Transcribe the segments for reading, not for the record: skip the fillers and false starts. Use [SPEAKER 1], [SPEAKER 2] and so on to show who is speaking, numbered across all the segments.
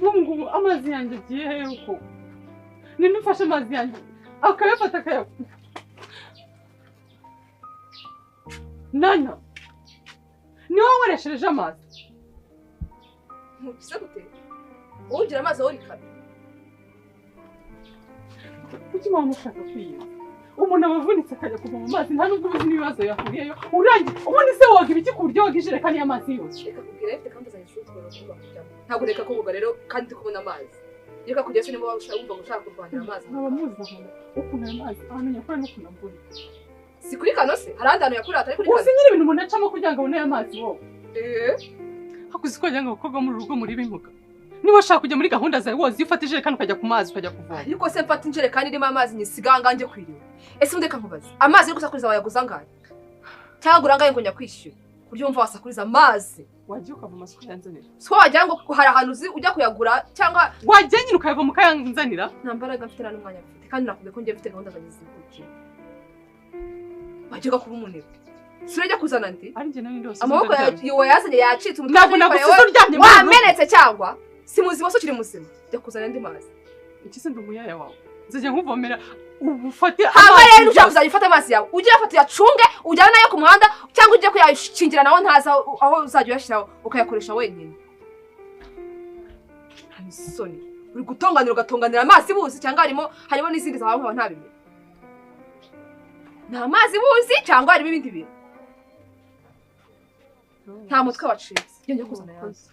[SPEAKER 1] Mungu amazi yanjye agiye he uko ninde ufashe amazi yanjye akayafata akayakura nana ni wowe wareshereje amazi
[SPEAKER 2] ntubise gute ugira amazi aho rikana
[SPEAKER 1] kuki mama mushaka kwiba umuntu abavunitse akajya kuva mu mazi nta nubwo uzi n'ibibazo yahuriyeyo urangiye ubundi se woga ibiki ku buryo woga ijerekani y'amazi yose
[SPEAKER 2] reka kubwira reka kandi azayishutwa kuba kujyamo ntabwo reka kuvuga rero kandi kubona amazi reka kujya se niba wumva gushaka kurwanira amazi
[SPEAKER 1] nkaba muzi ahantu ukuntu ayo mazi ahantu nyakora n'ukuntu amvura
[SPEAKER 2] si kuri kano se hari ahandi hantu yakurira atari kuri kano
[SPEAKER 1] uzi nyine ibintu umuntu acamo kugira ngo abone ayo mazi wowe hakuzi ko wagira ngo abakobwa muri urugo muri b'impuga niba ushaka kujya muri gahunda zawe woza iyo ufata ijerekani ukajya ku mazi ukajya kuvoma
[SPEAKER 2] ariko se mfata injerekani irimo amazi nyisiga nganjye kwiriwe ese undi nkubaza amazi yo gusakuriza wayaguza angahe cyangwa urangaye ngo njya kwishyura kuryo wumva wasakuriza amazi
[SPEAKER 1] wagiye ukavoma se ukayanzanira
[SPEAKER 2] so wagira ngo hari ahantu uzi ujya kuyagura cyangwa
[SPEAKER 1] wagiye nyine ukayavoma ukayanzanira
[SPEAKER 2] nta mbaraga mfite nta n'umwanya mfite kandi nakubwiye ko njye mfite gahunda zanjye zikurikira wagiye kuba umunebwe si urajya kuzana ndi
[SPEAKER 1] ari njye n'abindi bose
[SPEAKER 2] amaboko yawe yazanye yacitse umutwe
[SPEAKER 1] ntabwo nagusize uryamye
[SPEAKER 2] wamenetse cyangwa si muzima so ukiri muzima jya kuzana andi mazi
[SPEAKER 1] iki se ndi umuyaya wawe nzajya nkuvomera ufate
[SPEAKER 2] haba rero ushaka kuzajya ufata amazi yawe ujye afata uyacunge ujyane nayo ku muhanda cyangwa ujye kuyashingira naho ntazi aho uzajya uyashyiraho ukayakoresha wenyine isoni uri gutonganira ugatonganira amazi buzi cyangwa harimo n'izindi zawe nkaba ntabimenya nta mazi buzi cyangwa harimo ibindi bintu nta mutwe wacitse njye kuzana yazi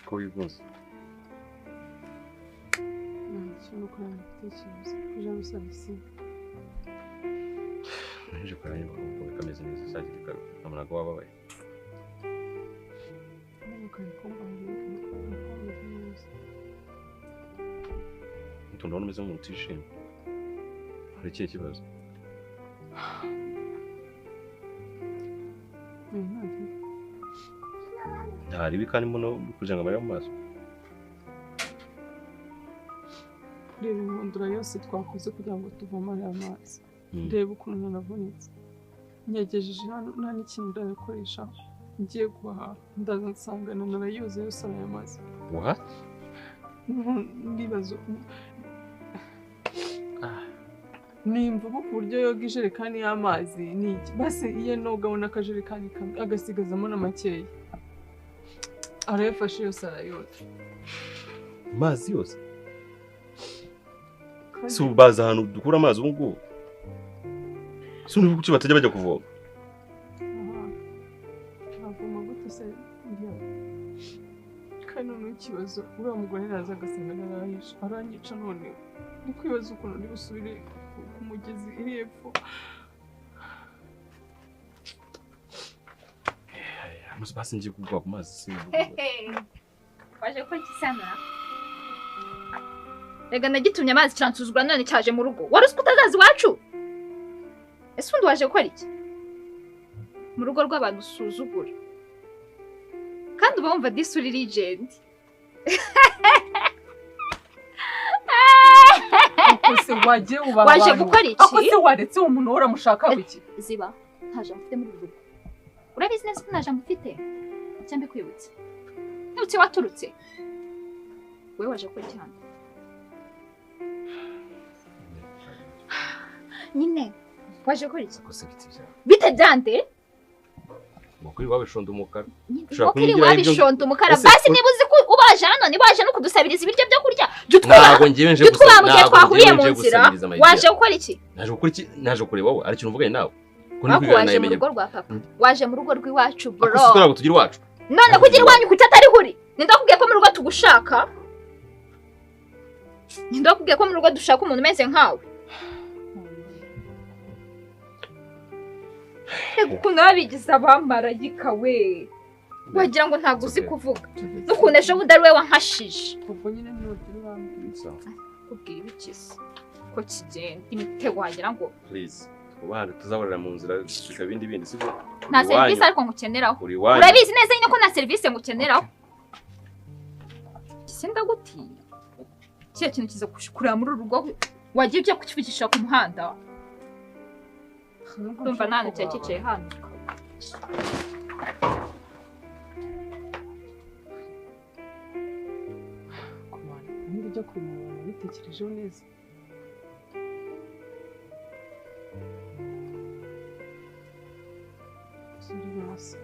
[SPEAKER 3] Ko yigunze
[SPEAKER 1] nshobora gukora ibitekerezo kuja gusaba isi
[SPEAKER 3] nje karaye ko kameze neza sagira kabi namana ko wababaye ndabona umeze nk'umuntu utishimye hari ikihe kibazo ntari bikani muno kugira ngo amarire mu maso
[SPEAKER 1] reba imihundura yose twakoze kugira ngo tuvomane amazi reba ukuntu nanavunitse nyegejeje hano nta n'ikintu ndabikoresha ngiye guhaha ndaza nsangana narayoze yose aya mazi
[SPEAKER 3] what
[SPEAKER 1] ndibazo nimvuga ku buryo yoga ijerekani y'amazi ni iki basi iyo noga abona akajerekani kamwe agasigazamo na makeya arayafashe yose arayoza
[SPEAKER 3] amazi yose si ubaza ahantu dukura amazi ubu ngubu si undi kuki batajya bajya kuvoma
[SPEAKER 1] navoma gute se kandi noneho ikibazo uriya mugore naza agasanga narahishe aranyica none ni kwibaza ukuntu ndi busubire ku mugezi iri hepfo
[SPEAKER 3] basi ngiye kugwa ku mazi si
[SPEAKER 4] waje ko kisana rega nagitumye amazi cyansuzugura none cyaje mu rugo wari uzi utazazi wacu ese undi waje gukora iki mu rugo rw'abantu usuzugura kandi uba wumva disi uri legend
[SPEAKER 1] se wagiye uba
[SPEAKER 4] waje gukora iki
[SPEAKER 1] ako se waretse umuntu uramushaka biki
[SPEAKER 4] ziba nta jambo ufite muri rugo urabizi neza ko nta jambo ufite cyangwa kwibutse ntutse waturutse wewe waje gukora cyane nyine waje gukora iki bite byande
[SPEAKER 3] mukuri wabishonda umukara
[SPEAKER 4] mukuri wabishonda umukara basi niba uzi ko ubaje hano nibaje no kudusabiriza ibiryo byo kurya
[SPEAKER 3] ntabwo ngiye nje
[SPEAKER 4] gusaba twahuriye mu nzira waje gukora iki
[SPEAKER 3] naje gukora iki naje kureba wowe ari kintu mvuganye nawe
[SPEAKER 4] waje mu rugo rwa papa waje mu rugo rw'iwacu bro
[SPEAKER 3] ntabwo tugira iwacu
[SPEAKER 4] none kugira iwanyu kuki atari huri ndakubwiye ko mu rugo tugushaka ndakubwiye ko mu rugo dushaka umuntu umeze nkawe ukuntu babigize abamarayika we wagira ngo ntabwo uzi kuvuga n'ukuntu ejo bundi ari we wankashije
[SPEAKER 1] ubwo nyine n'uburyo bambwiza
[SPEAKER 4] kubwira ibikiza ko kigenda imitego wagira ngo
[SPEAKER 3] please ubana tuzaborera mu nzira bikaba bindi sibyo
[SPEAKER 4] nta serivisi ariko ngukeneraho urabizi neza nyine ko nta serivisi ngukeneraho gisenda gutinya kiya kintu kiza kurira muri uru rugo wagiye ujya kukivugisha ku muhanda ndumva nta hantu cyakicaye hano
[SPEAKER 1] niba ujya kumenya bitekerejeho neza Serious.